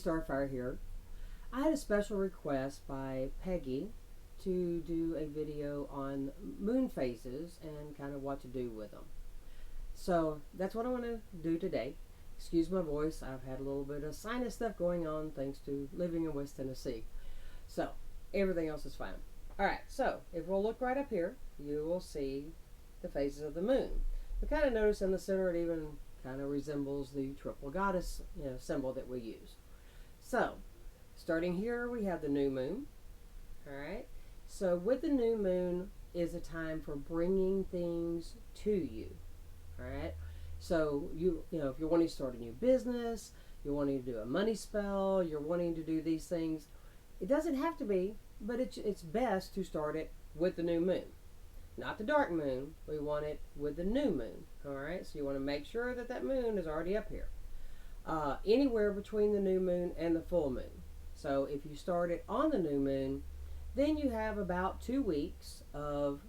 Starfire here. I had a special request by Peggy to do a video on moon phases and kind of what to do with them. So that's what I want to do today. Excuse my voice, I've had a little bit of sinus stuff going on thanks to living in West Tennessee. So everything else is fine. Alright, so if we'll look right up here, you will see the phases of the moon. You kind of notice in the center it even kind of resembles the triple goddess symbol that we use. So starting here we have the new moon. Alright, so with the new moon is a time for bringing things to you. Alright, so if you're wanting to start a new business, you're wanting to do a money spell, you're wanting to do these things, it doesn't have to be, but it's best to start it with the new moon. Not the dark moon, we want it with the new moon. Alright, so you want to make sure that that moon is already up here. Anywhere between the new moon and the full moon. So if you start it on the new moon, then you have about 2 weeks of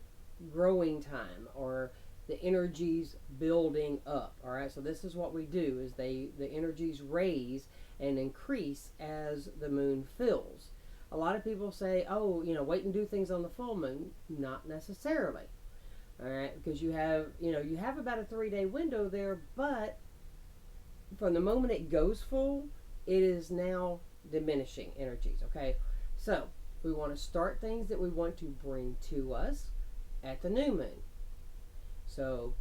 growing time, or the energies building up. Alright, so this is what we do, is the energies raise and increase as the moon fills. A lot of people say, oh, wait and do things on the full moon. Not necessarily. Alright, because you have about a 3-day window there, but from the moment it goes full, it is now diminishing energies. Okay, so we want to start things that we want to bring to us at the new moon. So,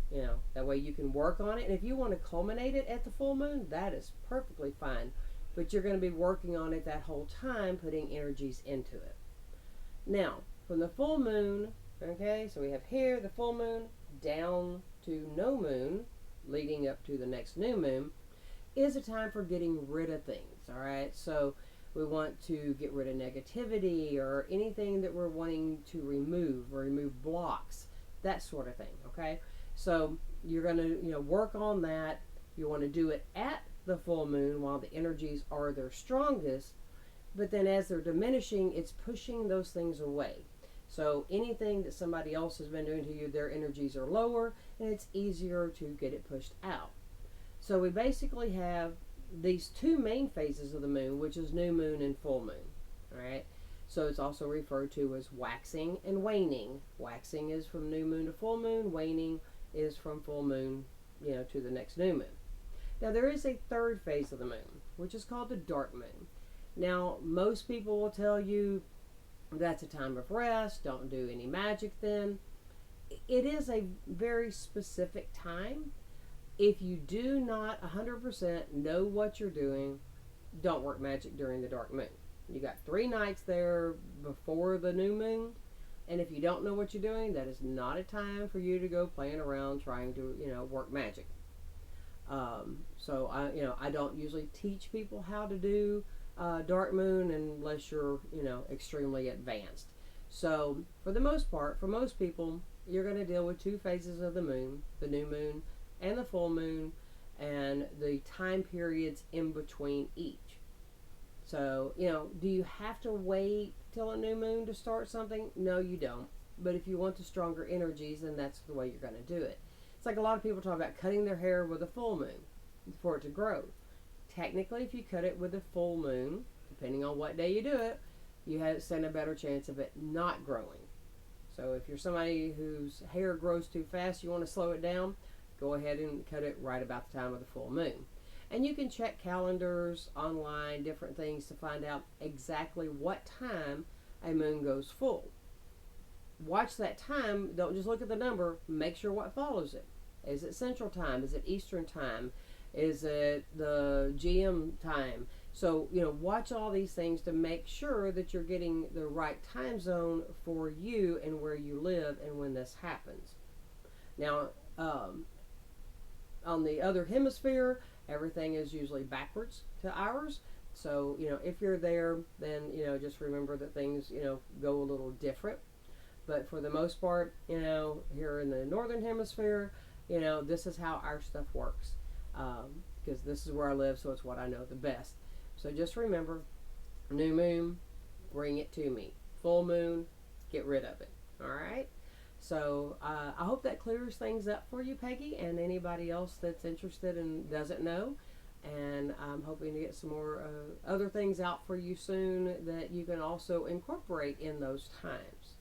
that way you can work on it. And if you want to culminate it at the full moon, that is perfectly fine. But you're going to be working on it that whole time, putting energies into it. Now, from the full moon, okay, so we have here the full moon, down to no moon, leading up to the next new moon, is a time for getting rid of things, all right? So we want to get rid of negativity or anything that we're wanting to remove blocks, that sort of thing, okay? So you're going to, work on that. You want to do it at the full moon while the energies are their strongest, but then as they're diminishing, it's pushing those things away. So anything that somebody else has been doing to you, their energies are lower, and it's easier to get it pushed out. So we basically have these 2 main phases of the moon, which is new moon and full moon. All right. So it's also referred to as waxing and waning. Waxing is from new moon to full moon. Waning is from full moon, to the next new moon. Now there is a 3rd phase of the moon, which is called the dark moon. Now most people will tell you that's a time of rest. Don't do any magic then. It is a very specific time. If you do not 100% know what you're doing, don't work magic during the dark moon. You got 3 nights there before the new moon, and if you don't know what you're doing, that is not a time for you to go playing around trying to, work magic. So I don't usually teach people how to do dark moon unless you're, extremely advanced. So for the most part, for most people, you're going to deal with 2 phases of the moon, the new moon and the full moon, and the time periods in between each. So, do you have to wait till a new moon to start something? No, you don't. But if you want the stronger energies, then that's the way you're going to do it. It's like a lot of people talk about cutting their hair with a full moon for it to grow. Technically, if you cut it with a full moon, depending on what day you do it, you stand a better chance of it not growing. So if you're somebody whose hair grows too fast, you want to slow it down, go ahead and cut it right about the time of the full moon. And you can check calendars online, different things, to find out exactly what time a moon goes full. Watch that time. Don't just look at the number. Make sure what follows it. Is it Central Time? Is it Eastern Time? Is it the GM time? So, watch all these things to make sure that you're getting the right time zone for you and where you live and when this happens. Now, on the other hemisphere, everything is usually backwards to ours. So, if you're there, then, just remember that things, go a little different. But for the most part, here in the northern hemisphere, this is how our stuff works. Because this is where I live, so it's what I know the best. So just remember, new moon, bring it to me. Full moon, get rid of it. All right? So I hope that clears things up for you, Peggy, and anybody else that's interested and doesn't know. And I'm hoping to get some more other things out for you soon that you can also incorporate in those times.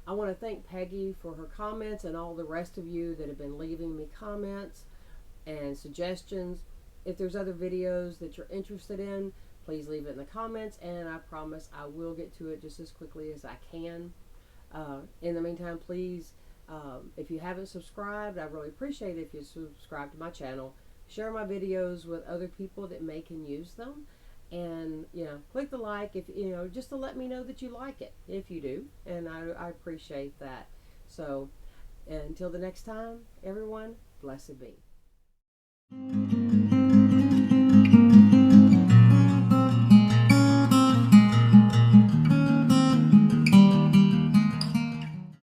I want to thank Peggy for her comments and all the rest of you that have been leaving me comments and suggestions. If there's other videos that you're interested in, please leave it in the comments, and I promise I will get to it just as quickly as I can. In the meantime, please, if you haven't subscribed, I really appreciate it if you subscribe to my channel. Share my videos with other people that may can use them, and click the like if just to let me know that you like it if you do, and I appreciate that. So until the next time, everyone, blessed be.